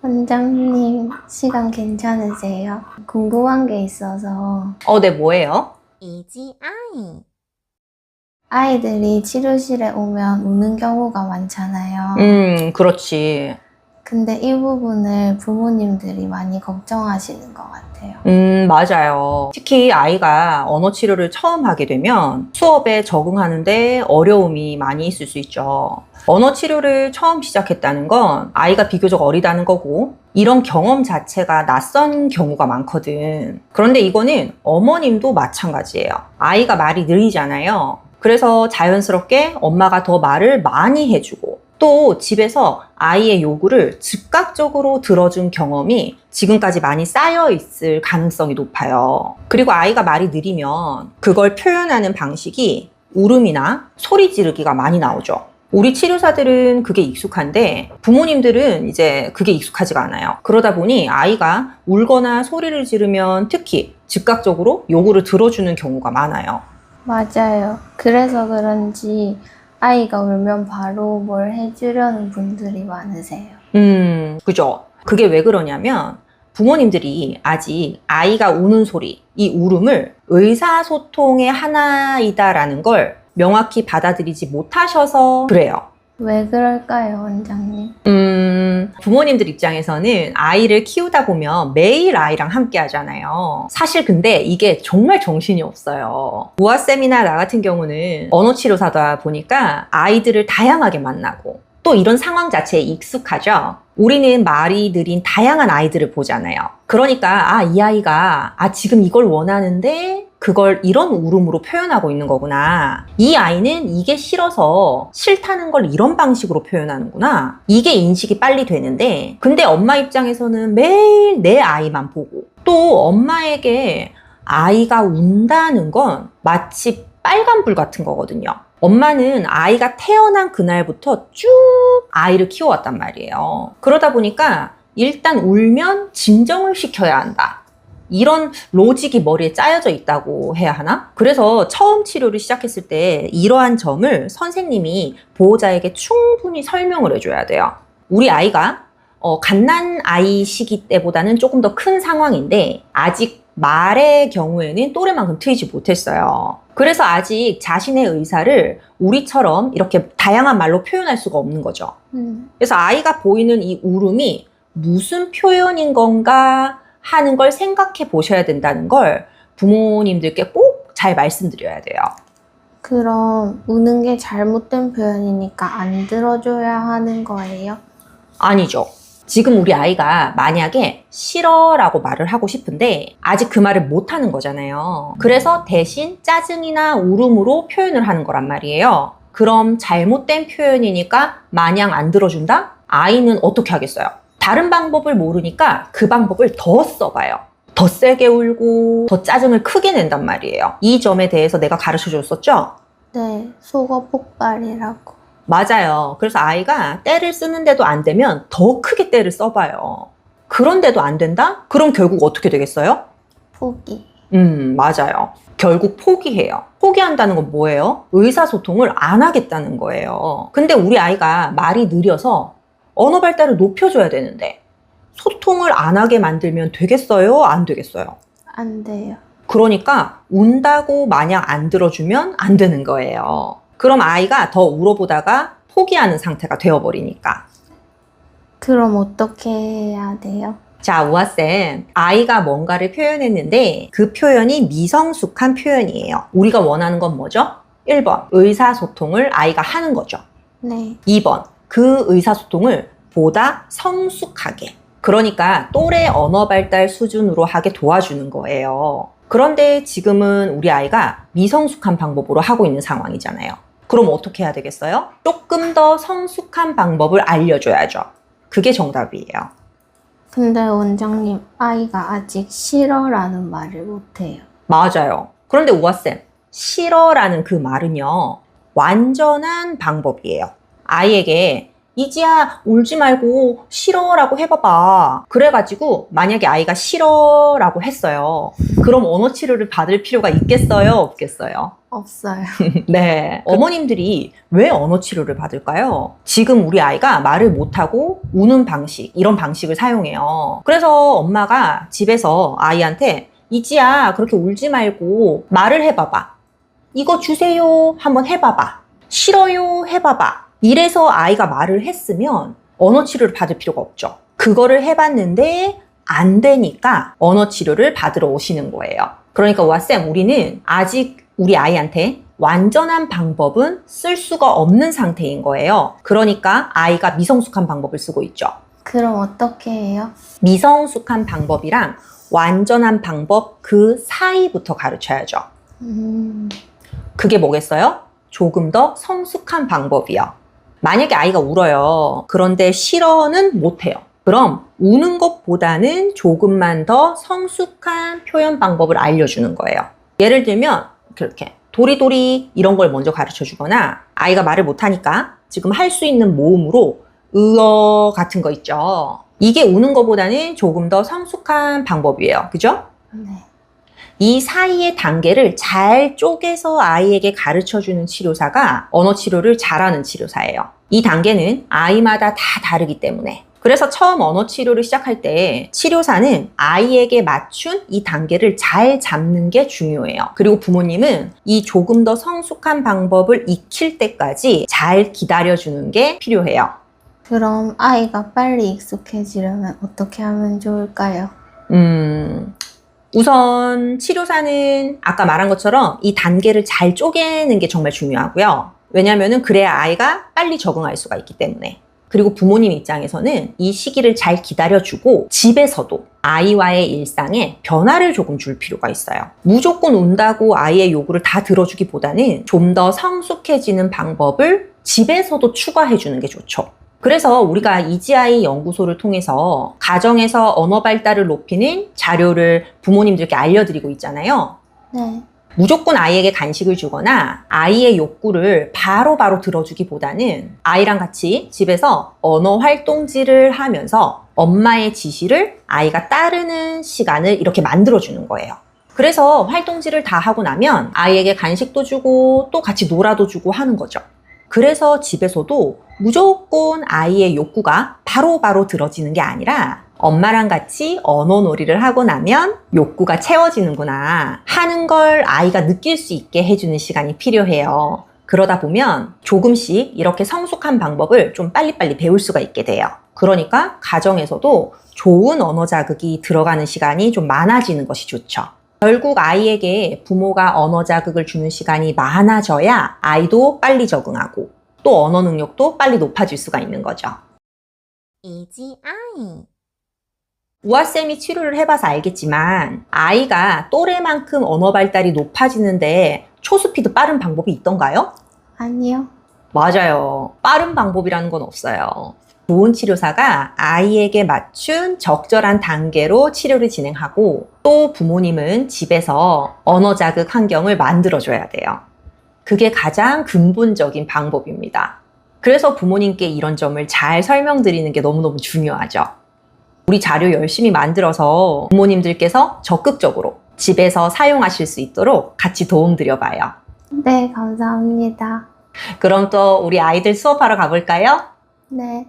원장님, 시간 괜찮으세요? 궁금한 게 있어서 네, 뭐예요? 이지 아이. 아이들이 치료실에 오면 우는 경우가 많잖아요. 그렇지. 근데 이 부분을 부모님들이 많이 걱정하시는 것 같아요. 맞아요. 특히 아이가 언어 치료를 처음 하게 되면 수업에 적응하는데 어려움이 많이 있을 수 있죠. 언어 치료를 처음 시작했다는 건 아이가 비교적 어리다는 거고, 이런 경험 자체가 낯선 경우가 많거든. 그런데 이거는 어머님도 마찬가지예요. 아이가 말이 느리잖아요. 그래서 자연스럽게 엄마가 더 말을 많이 해주고, 또 집에서 아이의 요구를 즉각적으로 들어준 경험이 지금까지 많이 쌓여 있을 가능성이 높아요. 그리고 아이가 말이 느리면 그걸 표현하는 방식이 울음이나 소리 지르기가 많이 나오죠. 우리 치료사들은 그게 익숙한데 부모님들은 이제 그게 익숙하지가 않아요. 그러다 보니 아이가 울거나 소리를 지르면 특히 즉각적으로 요구를 들어주는 경우가 많아요. 맞아요. 그래서 그런지 아이가 울면 바로 뭘 해주려는 분들이 많으세요. 그죠. 그게 왜 그러냐면 부모님들이 아직 아이가 우는 소리, 이 울음을 의사소통의 하나이다라는 걸 명확히 받아들이지 못하셔서 그래요. 왜 그럴까요, 원장님? 부모님들 입장에서는 아이를 키우다 보면 매일 아이랑 함께 하잖아요. 사실 근데 이게 정말 정신이 없어요. 우아쌤이나 나 같은 경우는 언어치료사다 보니까 아이들을 다양하게 만나고 또 이런 상황 자체에 익숙하죠. 우리는 말이 느린 다양한 아이들을 보잖아요. 그러니까 이 아이가 지금 이걸 원하는데 그걸 이런 울음으로 표현하고 있는 거구나. 이 아이는 이게 싫어서 싫다는 걸 이런 방식으로 표현하는구나. 이게 인식이 빨리 되는데, 근데 엄마 입장에서는 매일 내 아이만 보고, 또 엄마에게 아이가 운다는 건 마치 빨간불 같은 거거든요. 엄마는 아이가 태어난 그날부터 쭉 아이를 키워왔단 말이에요. 그러다 보니까 일단 울면 진정을 시켜야 한다. 이런 로직이 머리에 짜여져 있다고 해야 하나? 그래서 처음 치료를 시작했을 때 이러한 점을 선생님이 보호자에게 충분히 설명을 해줘야 돼요. 우리 아이가 갓난 아이 시기 때보다는 조금 더 큰 상황인데 아직 말의 경우에는 또래만큼 트이지 못했어요. 그래서 아직 자신의 의사를 우리처럼 이렇게 다양한 말로 표현할 수가 없는 거죠. 그래서 아이가 보이는 이 울음이 무슨 표현인 건가 하는 걸 생각해 보셔야 된다는 걸 부모님들께 꼭 잘 말씀드려야 돼요. 그럼 우는 게 잘못된 표현이니까 안 들어줘야 하는 거예요? 아니죠. 지금 우리 아이가 만약에 싫어라고 말을 하고 싶은데 아직 그 말을 못 하는 거잖아요. 그래서 대신 짜증이나 울음으로 표현을 하는 거란 말이에요. 그럼 잘못된 표현이니까 마냥 안 들어준다? 아이는 어떻게 하겠어요? 다른 방법을 모르니까 그 방법을 더 써봐요. 더 세게 울고 더 짜증을 크게 낸단 말이에요. 이 점에 대해서 내가 가르쳐 줬었죠? 네, 속어 폭발이라고. 맞아요. 그래서 아이가 떼를 쓰는데도 안 되면 더 크게 떼를 써봐요. 그런데도 안 된다? 그럼 결국 어떻게 되겠어요? 포기. 맞아요. 결국 포기해요. 포기한다는 건 뭐예요? 의사소통을 안 하겠다는 거예요. 근데 우리 아이가 말이 느려서 언어 발달을 높여줘야 되는데 소통을 안 하게 만들면 되겠어요? 안 되겠어요? 안 돼요. 그러니까 운다고 마냥 안 들어주면 안 되는 거예요. 그럼 아이가 더 울어보다가 포기하는 상태가 되어버리니까. 그럼 어떻게 해야 돼요? 자, 우아쌤, 아이가 뭔가를 표현했는데 그 표현이 미성숙한 표현이에요. 우리가 원하는 건 뭐죠? 1번, 의사소통을 아이가 하는 거죠. 네. 2번, 그 의사소통을 보다 성숙하게. 그러니까 또래 언어 발달 수준으로 하게 도와주는 거예요. 그런데 지금은 우리 아이가 미성숙한 방법으로 하고 있는 상황이잖아요. 그럼 어떻게 해야 되겠어요? 조금 더 성숙한 방법을 알려줘야죠. 그게 정답이에요. 근데 원장님, 아이가 아직 싫어라는 말을 못해요. 맞아요. 그런데 우아쌤, 싫어라는 그 말은요, 완전한 방법이에요. 아이에게 이지야, 울지 말고 싫어라고 해봐봐. 그래가지고 만약에 아이가 싫어라고 했어요. 그럼 언어 치료를 받을 필요가 있겠어요? 없겠어요? 없어요. 네. 어머님들이 왜 언어 치료를 받을까요? 지금 우리 아이가 말을 못하고 우는 방식, 이런 방식을 사용해요. 그래서 엄마가 집에서 아이한테 이지야, 그렇게 울지 말고 말을 해봐봐. 이거 주세요. 한번 해봐봐. 싫어요. 해봐봐. 이래서 아이가 말을 했으면 언어 치료를 받을 필요가 없죠. 그거를 해봤는데 안 되니까 언어 치료를 받으러 오시는 거예요. 그러니까 우아쌤, 우리는 아직 우리 아이한테 완전한 방법은 쓸 수가 없는 상태인 거예요. 그러니까 아이가 미성숙한 방법을 쓰고 있죠. 그럼 어떻게 해요? 미성숙한 방법이랑 완전한 방법 그 사이부터 가르쳐야죠. 그게 뭐겠어요? 조금 더 성숙한 방법이요. 만약에 아이가 울어요. 그런데 싫어는 못해요. 그럼 우는 것보다는 조금만 더 성숙한 표현 방법을 알려주는 거예요. 예를 들면 그렇게 도리도리 이런 걸 먼저 가르쳐 주거나, 아이가 말을 못하니까 지금 할 수 있는 모음으로 으어 같은 거 있죠. 이게 우는 것보다는 조금 더 성숙한 방법이에요. 그죠? 네. 이 사이의 단계를 잘 쪼개서 아이에게 가르쳐주는 치료사가 언어 치료를 잘하는 치료사예요. 이 단계는 아이마다 다 다르기 때문에. 그래서 처음 언어 치료를 시작할 때 치료사는 아이에게 맞춘 이 단계를 잘 잡는 게 중요해요. 그리고 부모님은 이 조금 더 성숙한 방법을 익힐 때까지 잘 기다려주는 게 필요해요. 그럼 아이가 빨리 익숙해지려면 어떻게 하면 좋을까요? 우선 치료사는 아까 말한 것처럼 이 단계를 잘 쪼개는 게 정말 중요하고요. 왜냐하면 그래야 아이가 빨리 적응할 수가 있기 때문에. 그리고 부모님 입장에서는 이 시기를 잘 기다려주고 집에서도 아이와의 일상에 변화를 조금 줄 필요가 있어요. 무조건 운다고 아이의 요구를 다 들어주기보다는 좀 더 성숙해지는 방법을 집에서도 추가해주는 게 좋죠. 그래서 우리가 이지아이 연구소를 통해서 가정에서 언어 발달을 높이는 자료를 부모님들께 알려드리고 있잖아요. 네. 무조건 아이에게 간식을 주거나 아이의 욕구를 바로바로 들어주기보다는 아이랑 같이 집에서 언어 활동지를 하면서 엄마의 지시를 아이가 따르는 시간을 이렇게 만들어주는 거예요. 그래서 활동지를 다 하고 나면 아이에게 간식도 주고 또 같이 놀아도 주고 하는 거죠. 그래서 집에서도 무조건 아이의 욕구가 바로바로 들어지는 게 아니라 엄마랑 같이 언어 놀이를 하고 나면 욕구가 채워지는구나 하는 걸 아이가 느낄 수 있게 해주는 시간이 필요해요. 그러다 보면 조금씩 이렇게 성숙한 방법을 좀 빨리빨리 배울 수가 있게 돼요. 그러니까 가정에서도 좋은 언어 자극이 들어가는 시간이 좀 많아지는 것이 좋죠. 결국 아이에게 부모가 언어 자극을 주는 시간이 많아져야 아이도 빨리 적응하고 또 언어 능력도 빨리 높아질 수가 있는 거죠. 이지 아이. 우아쌤이 치료를 해봐서 알겠지만 아이가 또래만큼 언어 발달이 높아지는데 초스피드 빠른 방법이 있던가요? 아니요. 맞아요. 빠른 방법이라는 건 없어요. 좋은 치료사가 아이에게 맞춘 적절한 단계로 치료를 진행하고 또 부모님은 집에서 언어 자극 환경을 만들어줘야 돼요. 그게 가장 근본적인 방법입니다. 그래서 부모님께 이런 점을 잘 설명드리는 게 너무너무 중요하죠. 우리 자료 열심히 만들어서 부모님들께서 적극적으로 집에서 사용하실 수 있도록 같이 도움드려봐요. 네, 감사합니다. 그럼 또 우리 아이들 수업하러 가볼까요? 네.